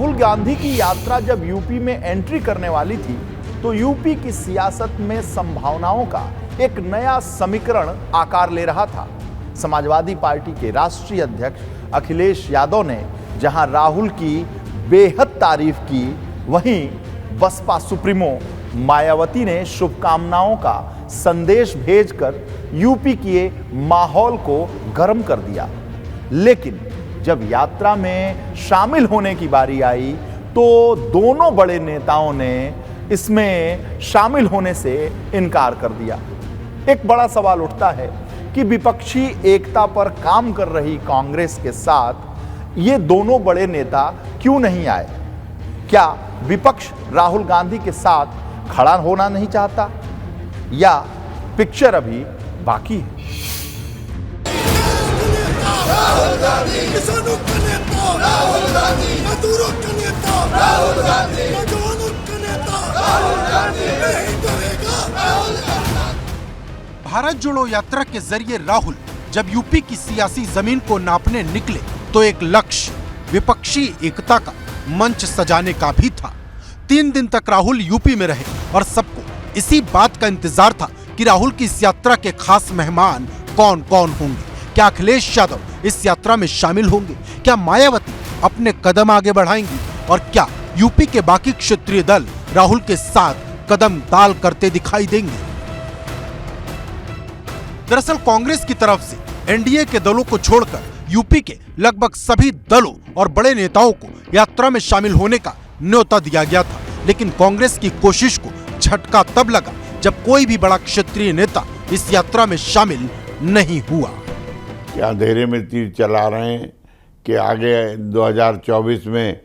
राहुल गांधी की यात्रा जब यूपी में एंट्री करने वाली थी तो यूपी की सियासत में संभावनाओं का एक नया समीकरण आकार ले रहा था। समाजवादी पार्टी के राष्ट्रीय अध्यक्ष अखिलेश यादव ने जहां राहुल की बेहद तारीफ की, वहीं बसपा सुप्रीमो मायावती ने शुभकामनाओं का संदेश भेजकर यूपी के माहौल को गर्म कर दिया। लेकिन जब यात्रा में शामिल होने की बारी आई तो दोनों बड़े नेताओं ने इसमें शामिल होने से इनकार कर दिया। एक बड़ा सवाल उठता है कि विपक्षी एकता पर काम कर रही कांग्रेस के साथ ये दोनों बड़े नेता क्यों नहीं आए? क्या विपक्ष राहुल गांधी के साथ खड़ा होना नहीं चाहता या पिक्चर अभी बाकी है? राहुल गांधी किसानों का नेता, राहुल गांधी मजदूरों का नेता, राहुल गांधी नौजवानों का नेता, राहुल गांधी नहीं करेगा, राहुल गांधी। भारत जोड़ो यात्रा के जरिए राहुल जब यूपी की सियासी जमीन को नापने निकले तो एक लक्ष्य विपक्षी एकता का मंच सजाने का भी था। 3 दिन तक राहुल यूपी में रहे और सबको इसी बात का इंतजार था कि राहुल की इस यात्रा के खास मेहमान कौन कौन होंगे। क्या अखिलेश यादव इस यात्रा में शामिल होंगे? क्या मायावती अपने कदम आगे बढ़ाएंगी? और क्या यूपी के बाकी क्षेत्रीय दल राहुल के साथ कदम ताल करते दिखाई देंगे? दरअसल कांग्रेस की तरफ से एनडीए के दलों को छोड़कर यूपी के लगभग सभी दलों और बड़े नेताओं को यात्रा में शामिल होने का न्योता दिया गया था। लेकिन कांग्रेस की कोशिश को झटका तब लगा जब कोई भी बड़ा क्षेत्रीय नेता इस यात्रा में शामिल नहीं हुआ। क्या अंधेरे में तीर चला रहे हैं कि आगे 2024 में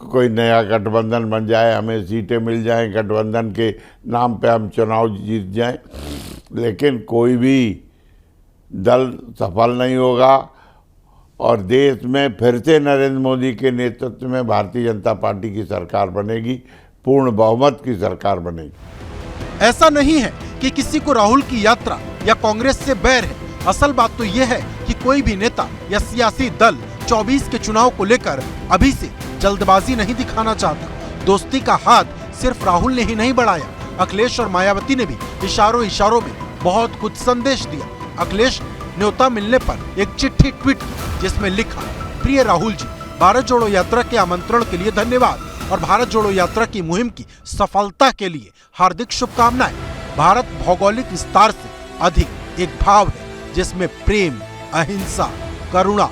कोई नया गठबंधन बन जाए, हमें सीटें मिल जाएं, गठबंधन के नाम पे हम चुनाव जीत जाएं। लेकिन कोई भी दल सफल नहीं होगा और देश में फिर से नरेंद्र मोदी के नेतृत्व में भारतीय जनता पार्टी की सरकार बनेगी, पूर्ण बहुमत की सरकार बनेगी। ऐसा नहीं है कि किसी को राहुल की यात्रा या कांग्रेस से बैर है। असल बात तो यह है कि कोई भी नेता या सियासी दल 24 के चुनाव को लेकर अभी से जल्दबाजी नहीं दिखाना चाहता। दोस्ती का हाथ सिर्फ राहुल ने ही नहीं बढ़ाया, अखिलेश और मायावती ने भी इशारों इशारों में बहुत कुछ संदेश दिया। अखिलेश न्योता मिलने पर एक चिट्ठी ट्वीट की जिसमें लिखा, प्रिय राहुल जी, भारत जोड़ो यात्रा के आमंत्रण के लिए धन्यवाद और भारत जोड़ो यात्रा की मुहिम की सफलता के लिए हार्दिक शुभकामनाएं। भारत भौगोलिक विस्तार से अधिक एक भाव है जिसमें प्रेम, अहिंसा, करुणा,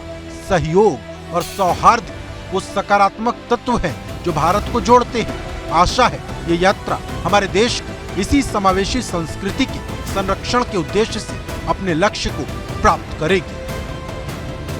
सहयोग और सौहार्द वो सकारात्मक तत्व हैं जो भारत को जोड़ते हैं। आशा है ये यात्रा हमारे देश की इसी समावेशी संस्कृति के संरक्षण के उद्देश्य से अपने लक्ष्य को प्राप्त करेगी।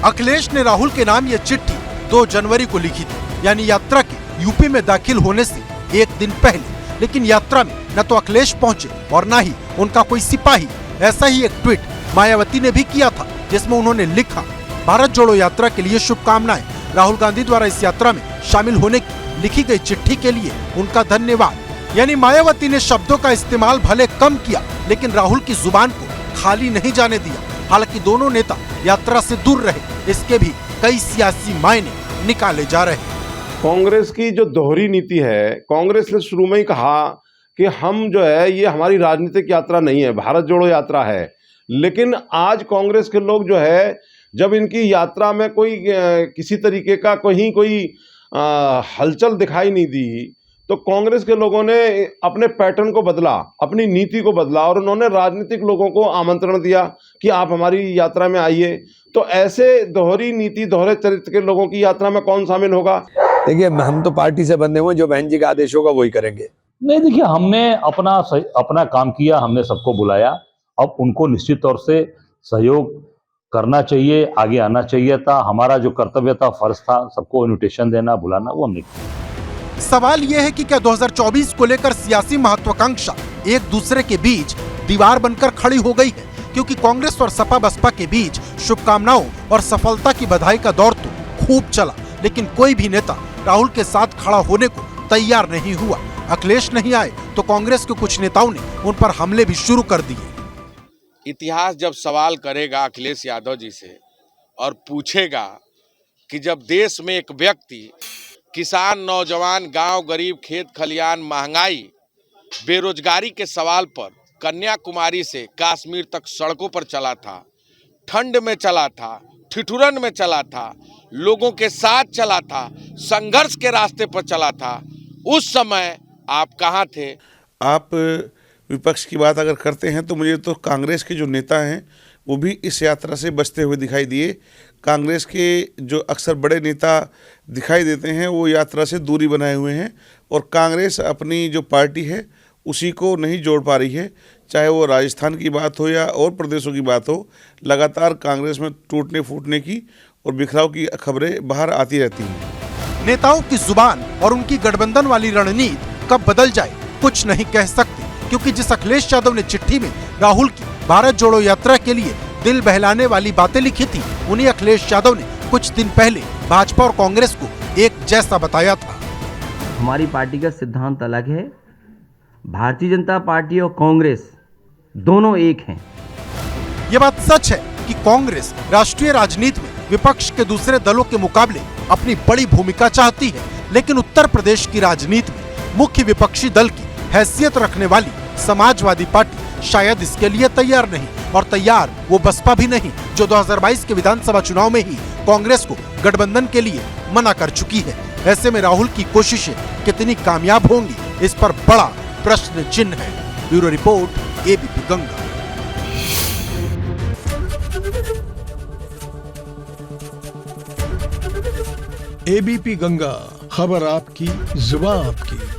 अखिलेश ने राहुल के नाम ये चिट्ठी 2 जनवरी को लिखी थी, यानी यात्रा के यूपी में दाखिल होने से एक दिन पहले। लेकिन यात्रा में न तो अखिलेश पहुंचे और न ही उनका कोई सिपाही। ऐसा ही एक ट्वीट मायावती ने भी किया था जिसमें उन्होंने लिखा, भारत जोड़ो यात्रा के लिए शुभकामनाएं। राहुल गांधी द्वारा इस यात्रा में शामिल होने की लिखी गई चिट्ठी के लिए उनका धन्यवाद। यानी मायावती ने शब्दों का इस्तेमाल भले कम किया लेकिन राहुल की जुबान को खाली नहीं जाने दिया। हालांकि दोनों नेता यात्रा से दूर रहे, इसके भी कई सियासी मायने निकाले जा रहे हैं। कांग्रेस की जो दोहरी नीति है, कांग्रेस ने शुरू में ही कहा कि हम जो है ये हमारी राजनीतिक यात्रा नहीं है, भारत जोड़ो यात्रा है। लेकिन आज कांग्रेस के लोग जो है जब इनकी यात्रा में कोई किसी तरीके का कोई हलचल दिखाई नहीं दी तो कांग्रेस के लोगों ने अपने पैटर्न को बदला, अपनी नीति को बदला और उन्होंने राजनीतिक लोगों को आमंत्रण दिया कि आप हमारी यात्रा में आइए। तो ऐसे दोहरी नीति, दोहरे चरित्र के लोगों की यात्रा में कौन शामिल होगा? देखिए, हम तो पार्टी से बंधे हुए, जो बहन जी का आदेश होगा वही करेंगे। नहीं, देखिए, हमने अपना काम किया, हमने सबको बुलाया। अब उनको निश्चित तौर से सहयोग करना चाहिए, आगे आना चाहिए था। हमारा जो कर्तव्य था, फर्ज था, सबको इन्विटेशन देना, बुलाना, वो हमने किया। सवाल यह है कि क्या 2024 को लेकर सियासी महत्वाकांक्षा एक दूसरे के बीच दीवार बनकर खड़ी हो गई है? क्योंकि कांग्रेस और सपा बसपा के बीच शुभकामनाओं और सफलता की बधाई का दौर तो खूब चला, लेकिन कोई भी नेता राहुल के साथ खड़ा होने को तैयार नहीं हुआ। अखिलेश नहीं आए तो कांग्रेस के कुछ नेताओं ने उन पर हमले भी शुरू कर दिए। इतिहास जब सवाल करेगा अखिलेश यादव जी से और पूछेगा कि जब देश में एक व्यक्ति किसान, नौजवान, गांव, गरीब, खेत खलियान, महंगाई, बेरोजगारी के सवाल पर कन्याकुमारी से कश्मीर तक सड़कों पर चला था, ठंड में चला था, ठिठुरन में चला था, लोगों के साथ चला था, संघर्ष के रास्ते पर चला था। उस समय आप कहाँ थे? आप विपक्ष की बात अगर करते हैं तो मुझे तो कांग्रेस के जो नेता हैं वो भी इस यात्रा से बचते हुए दिखाई दिए। कांग्रेस के जो अक्सर बड़े नेता दिखाई देते हैं वो यात्रा से दूरी बनाए हुए हैं और कांग्रेस अपनी जो पार्टी है उसी को नहीं जोड़ पा रही है। चाहे वो राजस्थान की बात हो या और प्रदेशों की बात हो, लगातार कांग्रेस में टूटने फूटने की और बिखराव की खबरें बाहर आती रहती हैं। नेताओं की जुबान और उनकी गठबंधन वाली रणनीति कब बदल जाए कुछ नहीं कह सकते, क्योंकि जिस अखिलेश यादव ने चिट्ठी में राहुल की भारत जोड़ो यात्रा के लिए दिल बहलाने वाली बातें लिखी थी, उन्हीं अखिलेश यादव ने कुछ दिन पहले भाजपा और कांग्रेस को एक जैसा बताया था। हमारी पार्टी का सिद्धांत अलग है, भारतीय जनता पार्टी और कांग्रेस दोनों एक हैं। ये बात सच है कि कांग्रेस राष्ट्रीय राजनीति में विपक्ष के दूसरे दलों के मुकाबले अपनी बड़ी भूमिका चाहती है, लेकिन उत्तर प्रदेश की राजनीति में मुख्य विपक्षी दल की हैसियत रखने वाली समाजवादी पार्टी शायद इसके लिए तैयार नहीं, और तैयार वो बसपा भी नहीं, जो 2022 के विधानसभा चुनाव में ही कांग्रेस को गठबंधन के लिए मना कर चुकी है। ऐसे में राहुल की कोशिशें कितनी कामयाब होंगी, इस पर बड़ा प्रश्न चिन्ह है। Bureau report, ABP Ganga. ABP Ganga, खबर आपकी, जुबान आपकी।